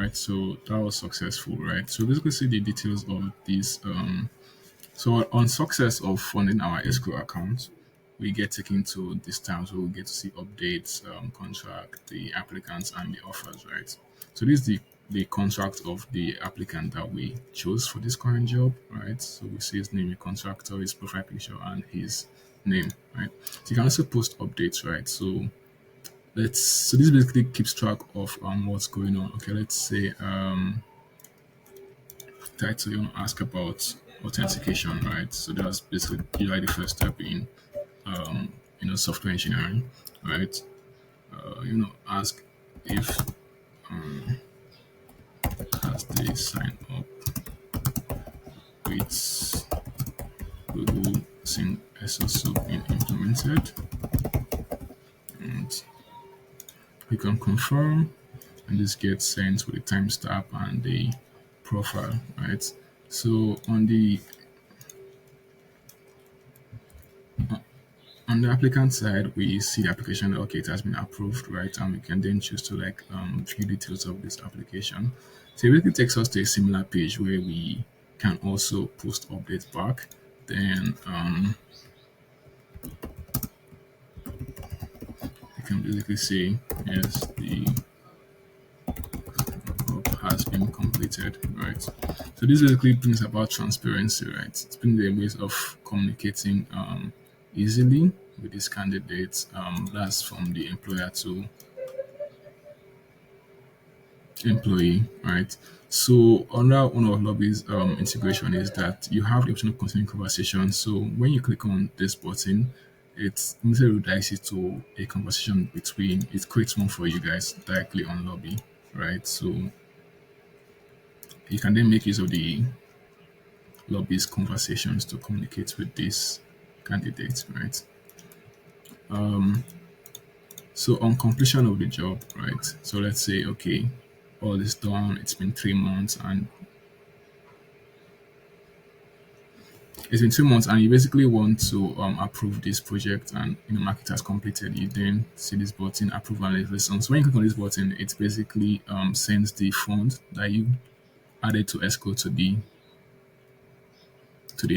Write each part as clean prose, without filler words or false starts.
right? So that was successful, right? So basically see the details of this. So on success of funding our escrow account, we get taken to this time, so we get to see updates, contract, the applicants and the offers, right? So this is the contract of the applicant that we chose for this current job, right? So we see his name, the contractor, his profile picture, and his name, right? So you can also post updates, right? So this basically keeps track of what's going on. Okay, let's say title you want to ask about authentication, right? So that's basically usually the first step in software engineering, right? Ask if has they sign up with Google Sync SSO been implemented, and we can confirm, and this gets sent with the timestamp and the profile, right? So on the applicant side, we see the application. Okay, it has been approved, right? And we can then choose to view details of this application. So it really takes us to a similar page where we can also post updates back. Then you can basically say yes, the work has been completed, right? So this basically brings about transparency, right? It's been the ways of communicating easily with these candidates. That's from the employer to employee, right? So another one of Lobby's integration is that you have the option of continuing conversation. So when you click on this button, it immediately redirects you to a conversation between, it creates one for you guys directly on Lobby, right? So you can then make use of the Lobby's conversations to communicate with these candidates, right? So on completion of the job, right? So let's say, okay, all is done, it's been 3 months, and you basically want to approve this project, and mark it as completed. You then see this button, approve and listen. So when you click on this button, it basically sends the fund that you added to escrow to the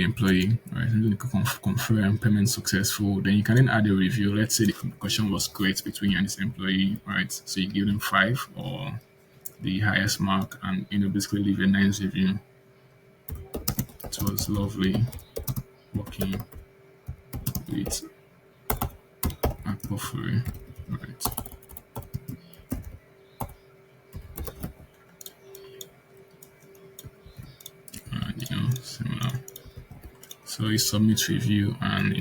employee, right? And then you can confirm payment successful. Then you can then add a review. Let's say the communication was great between you and this employee, right? So you give them 5 or the highest mark, and basically leave a nice review. It was lovely working with Akpofuri, right? And similar. So you submit review, and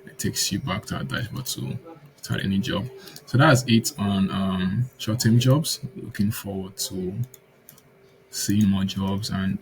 it takes you back to our dashboard to start any job. So that's it on short-term jobs. Looking forward to seeing more jobs, and